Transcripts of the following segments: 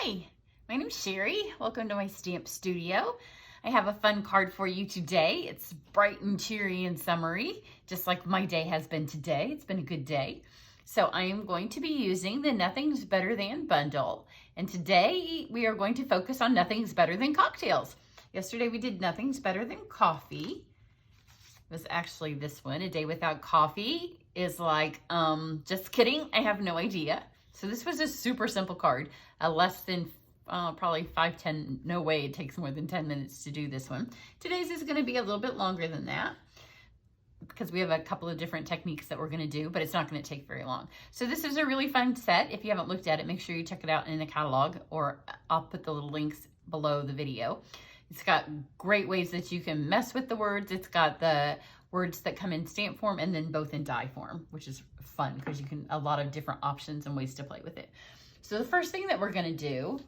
Hi, my name's Cheri. Welcome to my stamp studio. I have a fun card for you today. It's bright and cheery and summery, just like my day has been today. It's been a good day. So I am going to be using the Nothing's Better Than bundle. And today we are going to focus on Nothing's Better Than cocktails. Yesterday we did Nothing's Better Than coffee. It was actually this one. A day without coffee is like, just kidding. I have no idea. So this was a super simple card, less than probably 5-10, no way it takes more than 10 minutes to do this one. Today's is gonna be a little bit longer than that because we have a couple of different techniques that we're gonna do, but it's not gonna take very long. So this is a really fun set. If you haven't looked at it, make sure you check it out in the catalog, or I'll put the little links below the video. It's got great ways that you can mess with the words. It's got the words that come in stamp form and then both in die form, which is fun because you can, a lot of different options and ways to play with it. So the first thing that we're gonna do,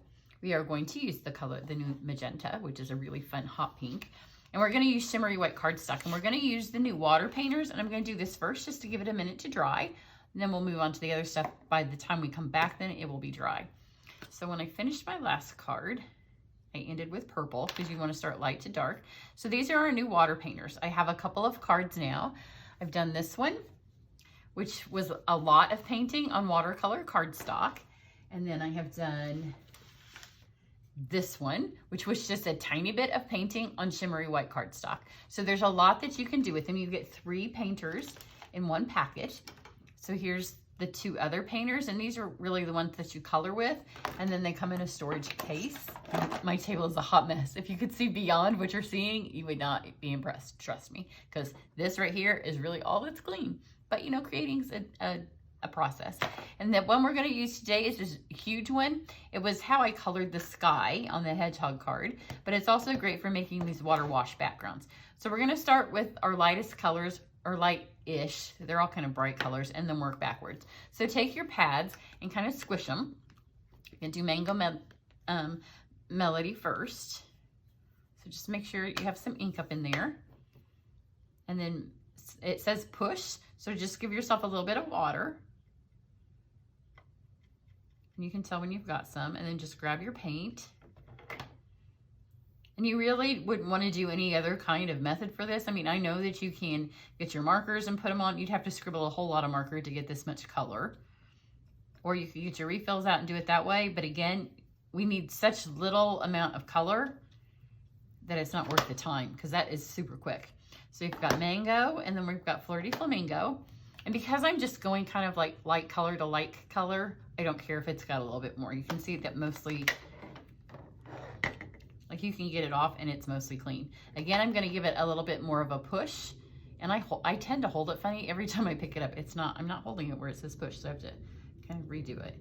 we are going to use the color, the new Magenta, which is a really fun hot pink. And we're gonna use shimmery white cardstock, and we're gonna use the new water painters, and I'm gonna do this first just to give it a minute to dry. And then we'll move on to the other stuff. By the time we come back, then it will be dry. So when I finished my last card, I ended with purple because you want to start light to dark. So these are our new water painters. I have a couple of cards now. I've done this one, which was a lot of painting on watercolor cardstock. And then I have done this one, which was just a tiny bit of painting on shimmery white cardstock. So there's a lot that you can do with them. You get 3 painters in one package. So here's the 2 other painters, and these are really the ones that you color with, and then they come in a storage case. My table is a hot mess. If you could see beyond what you're seeing, you would not be impressed, trust me, because this right here is really all that's clean. But you know, creating's a process. And the one we're going to use today is this huge one. It was how I colored the sky on the hedgehog card, but it's also great for making these water wash backgrounds. So we're going to start with our lightest colors, or light-ish, they're all kind of bright colors, and then work backwards. So take your pads and kind of squish them. You can do Mango Melody first. So just make sure you have some ink up in there. And then it says push, so just give yourself a little bit of water. And you can tell when you've got some, and then just grab your paint. And you really wouldn't want to do any other kind of method for this. I mean, I know that you can get your markers and put them on. You'd have to scribble a whole lot of marker to get this much color. Or you could get your refills out and do it that way. But again, we need such little amount of color that it's not worth the time, because that is super quick. So you've got mango, and then we've got flirty flamingo. And because I'm just going kind of like light color to light color, I don't care if it's got a little bit more. You can see that mostly, like, you can get it off and it's mostly clean. Again, I'm going to give it a little bit more of a push, and I tend to hold it funny every time I pick it up. I'm not holding it where it says push, so I have to kind of redo it.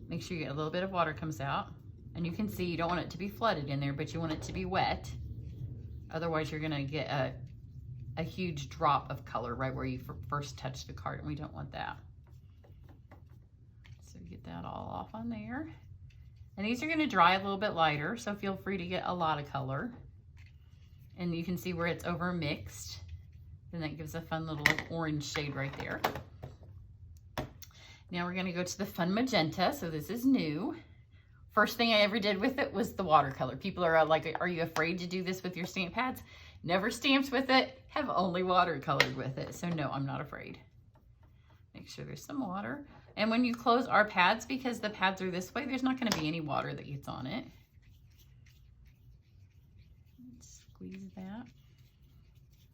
Make sure you get a little bit of water comes out, and you can see you don't want it to be flooded in there, but you want it to be wet. Otherwise, you're going to get a huge drop of color right where you first touch the card, and we don't want that. So get that all off on there. And these are going to dry a little bit lighter, so feel free to get a lot of color. And you can see where it's over mixed. Then that gives a fun little orange shade right there. Now we're going to go to the fun magenta. So this is new. First thing I ever did with it was the watercolor. People are like, are you afraid to do this with your stamp pads? Never stamped with it, have only watercolored with it. So no, I'm not afraid. Make sure there's some water. And when you close our pads, because the pads are this way, there's not going to be any water that gets on it. Squeeze that.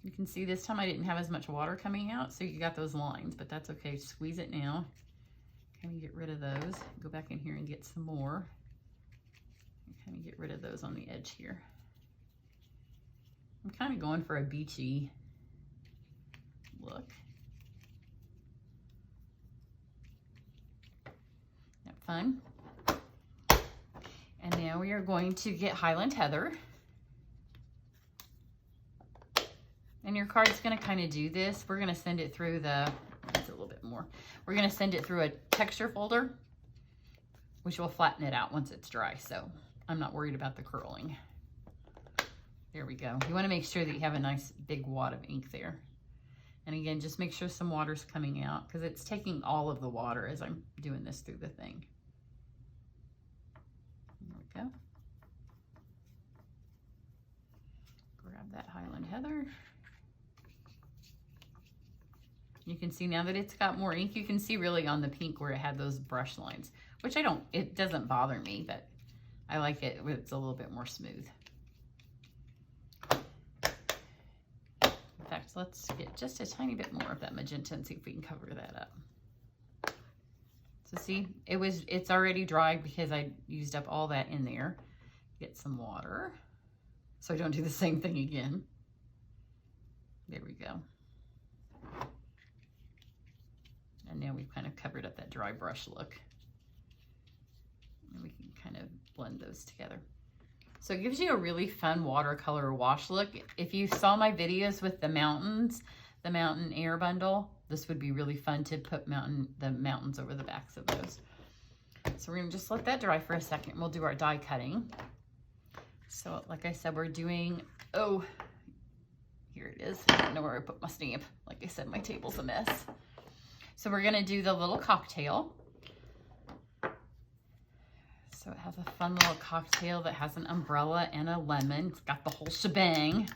You can see this time I didn't have as much water coming out, so you got those lines, but that's okay. Squeeze it now. Kind of get rid of those. Go back in here and get some more. Kind of get rid of those on the edge here. I'm kind of going for a beachy look. Fun. And now we are going to get Highland Heather. And your card's going to kind of do this. We're going to send it through it's a little bit more. We're going to send it through a texture folder, which will flatten it out once it's dry. So I'm not worried about the curling. There we go. You want to make sure that you have a nice big wad of ink there. And again, just make sure some water's coming out, because it's taking all of the water as I'm doing this through the thing. There we go. Grab that Highland Heather. You can see now that it's got more ink, you can see really on the pink where it had those brush lines, which it doesn't bother me, but I like it when it's a little bit more smooth. In fact, let's get just a tiny bit more of that magenta and see if we can cover that up. So see, it's already dry because I used up all that in there. Get some water so I don't do the same thing again. There we go. And now we've kind of covered up that dry brush look. And we can kind of blend those together. So it gives you a really fun watercolor wash look. If you saw my videos with the mountains, the mountain air bundle, this would be really fun to put the mountains over the backs of those. So we're gonna just let that dry for a second. We'll do our die cutting. So like I said, we're doing, oh, here it is. I don't know where I put my stamp. Like I said, my table's a mess. So we're gonna do the little cocktail. So it has a fun little cocktail that has an umbrella and a lemon. It's got the whole shebang.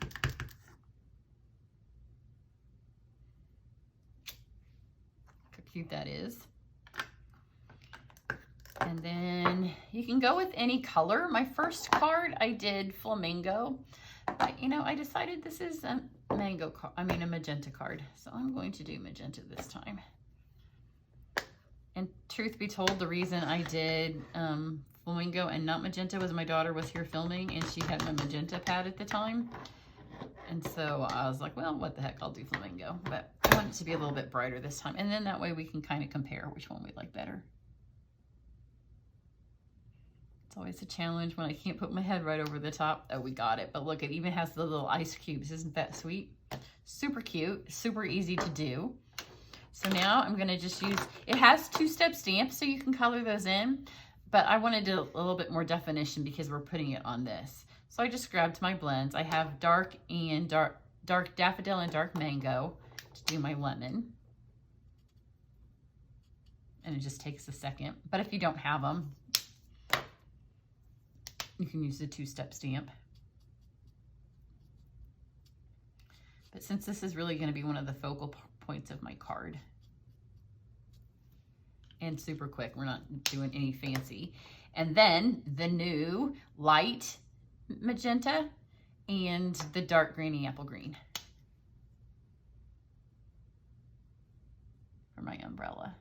How cute that is. And then you can go with any color. My first card, I did flamingo. But, you know, I decided this is a magenta card. So I'm going to do magenta this time. And truth be told, the reason I did flamingo and not magenta was my daughter was here filming and she had my magenta pad at the time. And so I was like, well, what the heck, I'll do flamingo. But I want it to be a little bit brighter this time. And then that way we can kind of compare which one we like better. It's always a challenge when I can't put my head right over the top. Oh, we got it. But look, it even has the little ice cubes. Isn't that sweet? Super cute, super easy to do. So now I'm gonna just use, it has two-step stamps so you can color those in, but I wanted a little bit more definition because we're putting it on this. So I just grabbed my blends. I have dark daffodil and dark mango to do my lemon. And it just takes a second. But if you don't have them, you can use the two-step stamp. But since this is really gonna be one of the focal points of my card, and super quick, we're not doing any fancy. And then the new light magenta and the dark greeny apple green for my umbrella.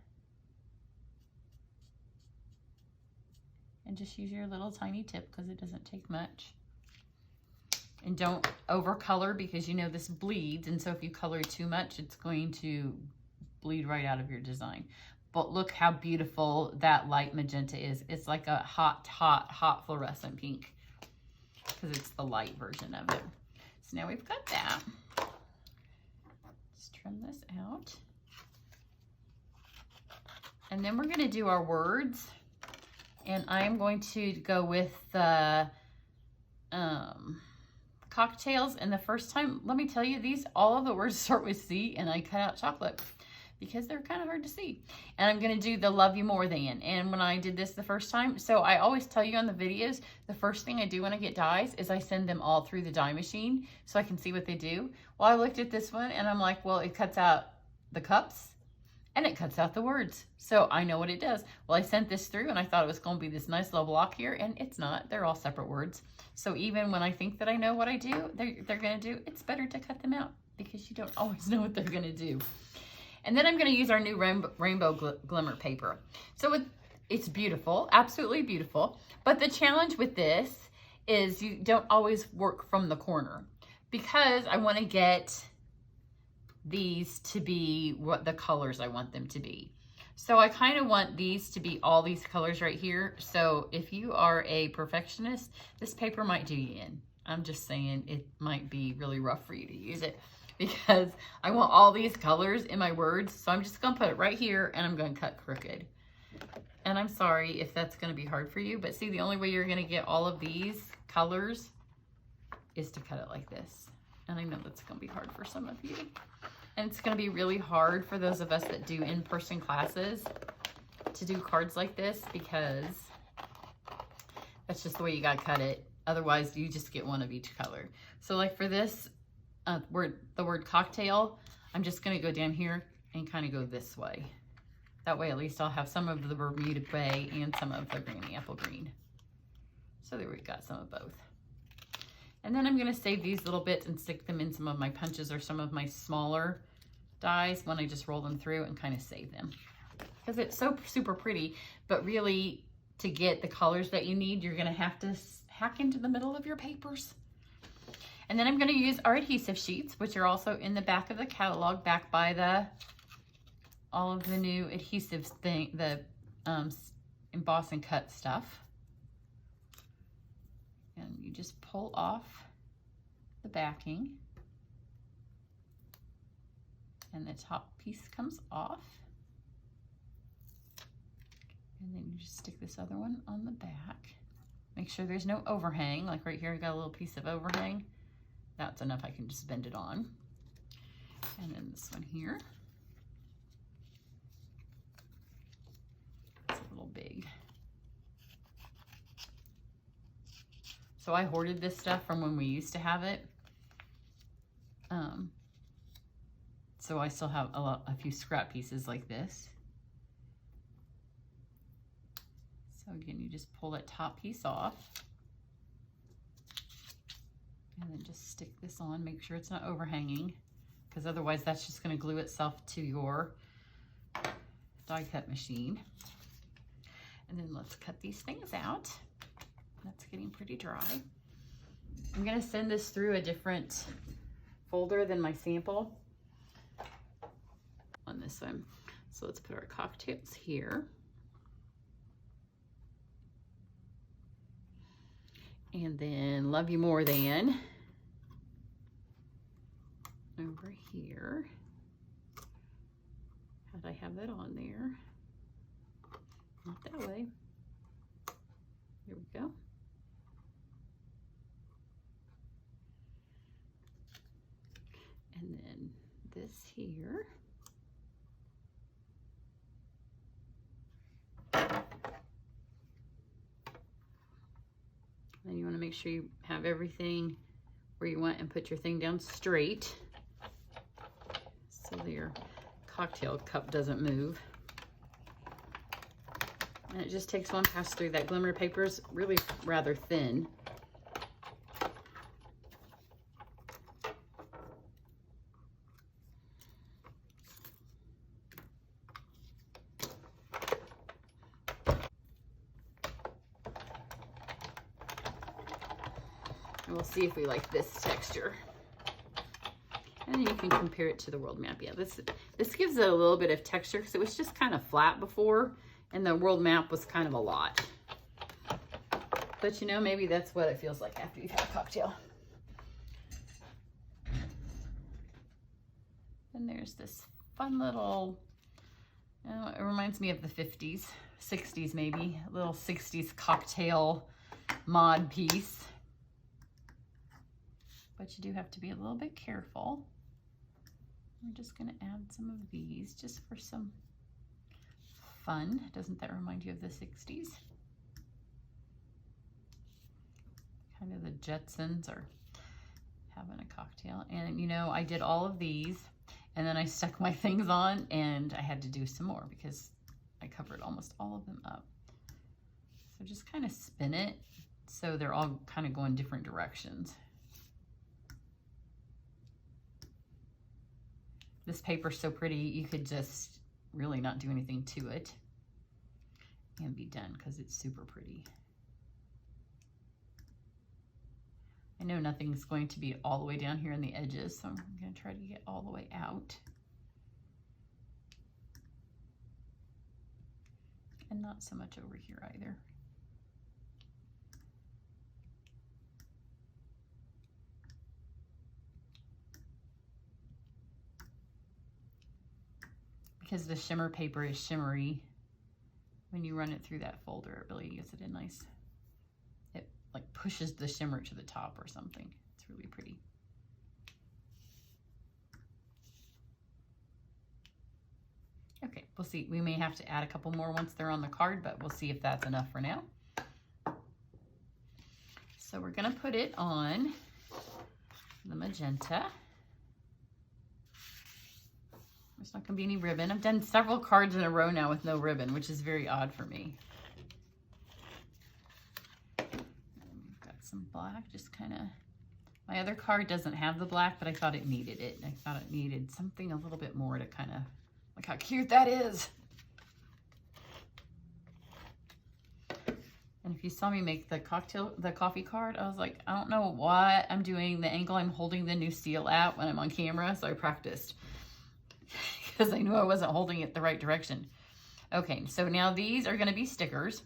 And just use your little tiny tip because it doesn't take much. And don't over color because you know this bleeds, and so if you color too much, it's going to bleed right out of your design. But look how beautiful that light magenta is. It's like a hot fluorescent pink because it's the light version of it. So now we've got that. Let's trim this out. And then we're gonna do our words. And I'm going to go with the cocktails. And the first time, let me tell you, all of the words start with C, and I cut out chocolate because they're kind of hard to see. And I'm gonna do the love you more than. And when I did this the first time, so I always tell you on the videos, the first thing I do when I get dies is I send them all through the die machine so I can see what they do. Well, I looked at this one and I'm like, well, it cuts out the cups and it cuts out the words. So I know what it does. Well, I sent this through and I thought it was gonna be this nice little block here, and it's not. They're all separate words. So even when I think that I know what I do, they're gonna do, it's better to cut them out because you don't always know what they're gonna do. And then I'm gonna use our new rainbow glimmer paper. So it's beautiful, absolutely beautiful. But the challenge with this is you don't always work from the corner because I wanna get these to be what the colors I want them to be. So I kind of want these to be all these colors right here. So if you are a perfectionist, this paper might do you in. I'm just saying it might be really rough for you to use it because I want all these colors in my words. So I'm just gonna put it right here and I'm gonna cut crooked. And I'm sorry if that's gonna be hard for you, but see, the only way you're gonna get all of these colors is to cut it like this. And I know that's gonna be hard for some of you. And it's gonna be really hard for those of us that do in-person classes to do cards like this because That's just the way you gotta cut it. Otherwise, you just get one of each color. So like for this the word cocktail, I'm just gonna go down here and kind of go this way. That way at least I'll have some of the Bermuda Bay and some of the Granny Apple Green. So there we got some of both. And then I'm gonna save these little bits and stick them in some of my punches or some of my smaller dies when I just roll them through and kind of save them. Because it's so super pretty, but really to get the colors that you need, you're gonna have to hack into the middle of your papers. And then I'm gonna use our adhesive sheets, which are also in the back of the catalog, back by the all of the new adhesives thing, the emboss and cut stuff. And you just pull off the backing. And the top piece comes off. And then you just stick this other one on the back. Make sure there's no overhang. Like right here, I got a little piece of overhang. That's enough, I can just bend it on. And then this one here. It's a little big. So I hoarded this stuff from when we used to have it. So I still have a few scrap pieces like this. So again, you just pull that top piece off. And then just stick this on, make sure it's not overhanging, because otherwise that's just going to glue itself to your die cut machine. And then let's cut these things out. That's getting pretty dry. I'm going to send this through a different folder than my sample on this one. So let's put our cocktails here. And then Love You More Than over here. How'd I have that on there? Not that way. Here we go. And then this here. Then you want to make sure you have everything where you want and put your thing down straight so that your cocktail cup doesn't move. And it just takes one pass through. That Glimmer paper is really rather thin. And we'll see if we like this texture. And then you can compare it to the world map. Yeah, this gives it a little bit of texture because it was just kind of flat before, and the world map was kind of a lot. But you know, maybe that's what it feels like after you've had a cocktail. And there's this fun little, it reminds me of the 50s, 60s maybe, a little 60s cocktail mod piece. But you do have to be a little bit careful. We're just going to add some of these just for some fun. Doesn't that remind you of the 60s? Kind of the Jetsons are having a cocktail. And you know, I did all of these and then I stuck my things on and I had to do some more because I covered almost all of them up. So just kind of spin it so they're all kind of going different directions. This paper's so pretty, you could just really not do anything to it and be done because it's super pretty. I know nothing's going to be all the way down here in the edges, so I'm going to try to get all the way out. And not so much over here either. Because the shimmer paper is shimmery, when you run it through that folder, it really gives it a nice, it like pushes the shimmer to the top or something. It's really pretty. Okay, we'll see. We may have to add a couple more once they're on the card, but we'll see if that's enough for now. So we're gonna put it on the magenta. There's not gonna be any ribbon. I've done several cards in a row now with no ribbon, which is very odd for me. We've got some black, just kind of, my other card doesn't have the black, but I thought it needed it. I thought it needed something a little bit more to kind of, look how cute that is. And if you saw me make the coffee card, I was like, I don't know what I'm doing, the angle I'm holding the new seal at when I'm on camera, so I practiced. Because I knew I wasn't holding it the right direction. Okay, so now these are going to be stickers.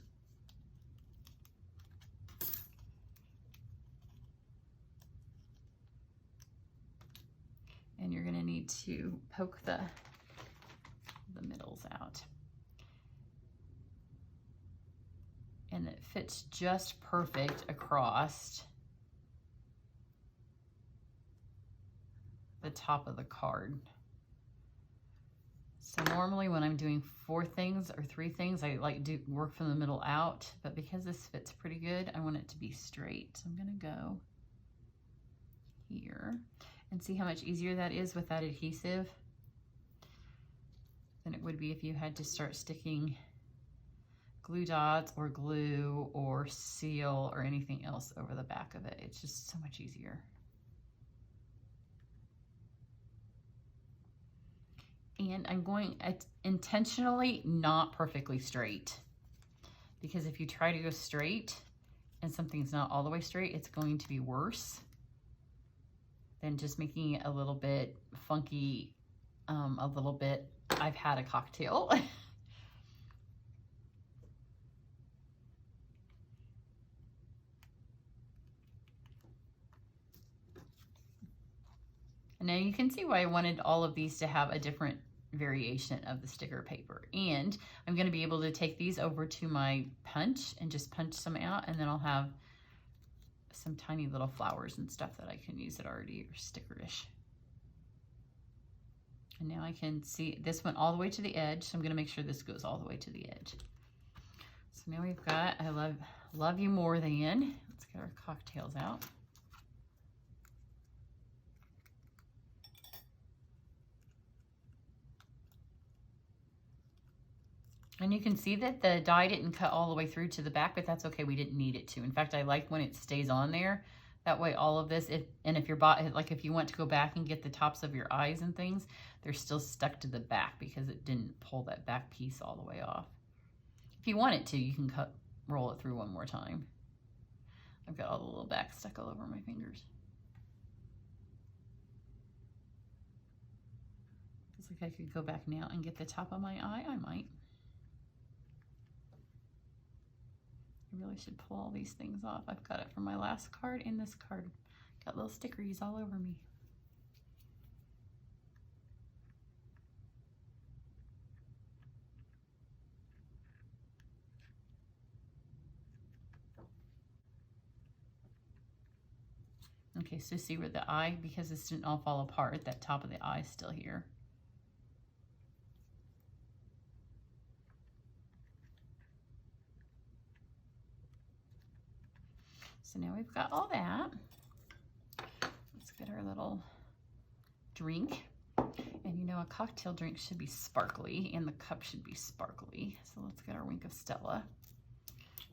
And you're going to need to poke the middles out. And it fits just perfect across the top of the card. So normally when I'm doing 4 things or 3 things, I like to work from the middle out, but because this fits pretty good, I want it to be straight. So I'm gonna go here and see how much easier that is with that adhesive than it would be if you had to start sticking glue dots or glue or seal or anything else over the back of it. It's just so much easier. And I'm going intentionally not perfectly straight, because if you try to go straight and something's not all the way straight, it's going to be worse than just making it a little bit funky, a little bit, I've had a cocktail. And now you can see why I wanted all of these to have a different variation of the sticker paper. And I'm going to be able to take these over to my punch and just punch some out, and then I'll have some tiny little flowers and stuff that I can use that already are stickerish. And now I can see this went all the way to the edge, so I'm going to make sure this goes all the way to the edge. So now we've got I love you more than. Let's get our cocktails out. And you can see that the die didn't cut all the way through to the back, but that's okay. We didn't need it to. In fact, I like when it stays on there. That way all of this, if your like if you want to go back and get the tops of your eyes and things, they're still stuck to the back because it didn't pull that back piece all the way off. If you want it to, you can roll it through one more time. I've got all the little back stuck all over my fingers. Looks like I could go back now and get the top of my eye. I might. I really should pull all these things off. I've got it from my last card and this card. Got little stickeries all over me. Okay, so see where the eye, because this didn't all fall apart, that top of the eye is still here. So now we've got all that. Let's get our little drink. And you know, a cocktail drink should be sparkly and the cup should be sparkly. So let's get our wink of Stella.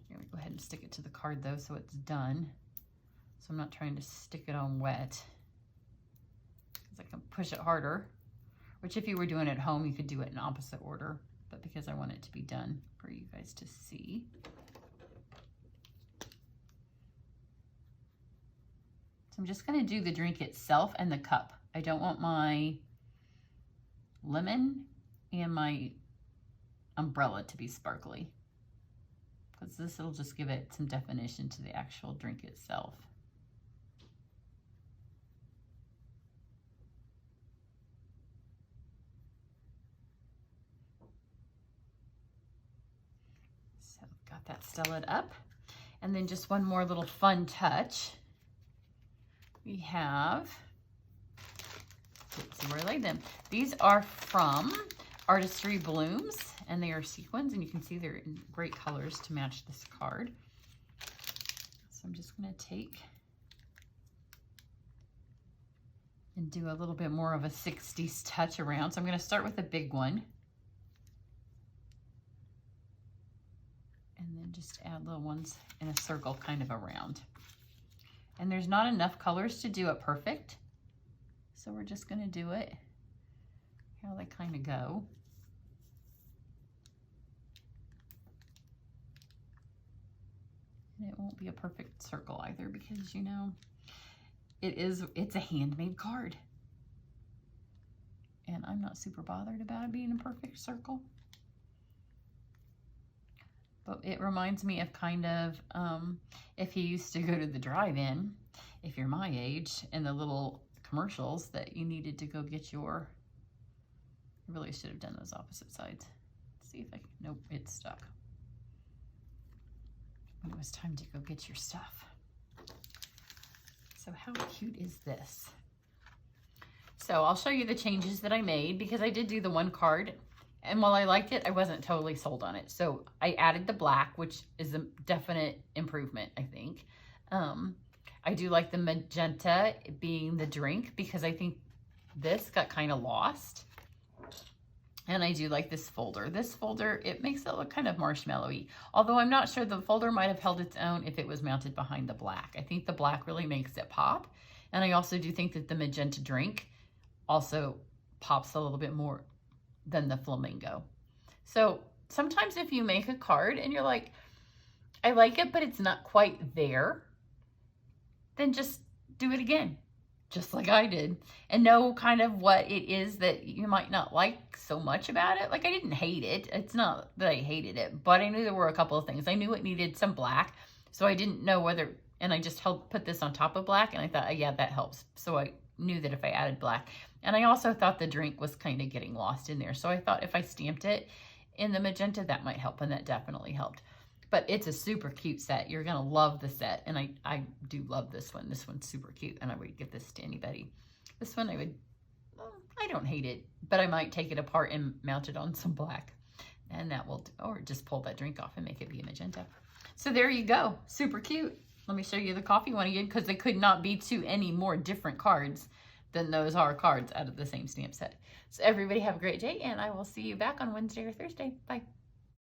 Here we go ahead and stick it to the card though, so it's done. So I'm not trying to stick it on wet, because I can push it harder, which if you were doing it at home, you could do it in opposite order, but because I want it to be done for you guys to see. I'm just going to do the drink itself and the cup. I don't want my lemon and my umbrella to be sparkly, because this will just give it some definition to the actual drink itself. So got that Stella up. And then just one more little fun touch. We have, let's see where I laid them. These are from Artistry Blooms, and they are sequins, and you can see they're in great colors to match this card. So I'm just going to take and do a little bit more of a 60s touch around. So I'm going to start with a big one. And then just add little ones in a circle kind of around. And there's not enough colors to do it perfect. So we're just going to do it how they kind of go. And it won't be a perfect circle either because, you know, it's a handmade card. And I'm not super bothered about it being a perfect circle. But it reminds me of kind of, if you used to go to the drive-in, if you're my age, and the little commercials that you needed to go get your, I really should have done those opposite sides. Let's see if I can, nope, it's stuck. When it was time to go get your stuff. So how cute is this? So I'll show you the changes that I made because I did do the one card. And while I liked it, I wasn't totally sold on it. So I added the black, which is a definite improvement, I think. I do like the magenta being the drink because I think this got kind of lost. And I do like this folder. This folder, it makes it look kind of marshmallowy. Although I'm not sure, the folder might have held its own if it was mounted behind the black. I think the black really makes it pop. And I also do think that the magenta drink also pops a little bit more than the flamingo. So sometimes if you make a card and you're like, I like it, but it's not quite there, then just do it again, just like I did, and know kind of what it is that you might not like so much about it. Like, I didn't hate it. It's not that I hated it, but I knew there were a couple of things. I knew it needed some black, so I didn't know whether, and I just put this on top of black, and I thought, oh, yeah, that helps. So I knew that if I added black, and I also thought the drink was kind of getting lost in there. So I thought if I stamped it in the magenta, that might help, and that definitely helped. But it's a super cute set. You're gonna love the set, and I do love this one. This one's super cute, and I would give this to anybody. This one I don't hate it, but I might take it apart and mount it on some black, and that will, or just pull that drink off and make it be a magenta. So there you go, super cute. Let me show you the coffee one again, because they could not be too any more different cards than those are cards out of the same stamp set. So everybody have a great day, and I will see you back on Wednesday or Thursday. Bye.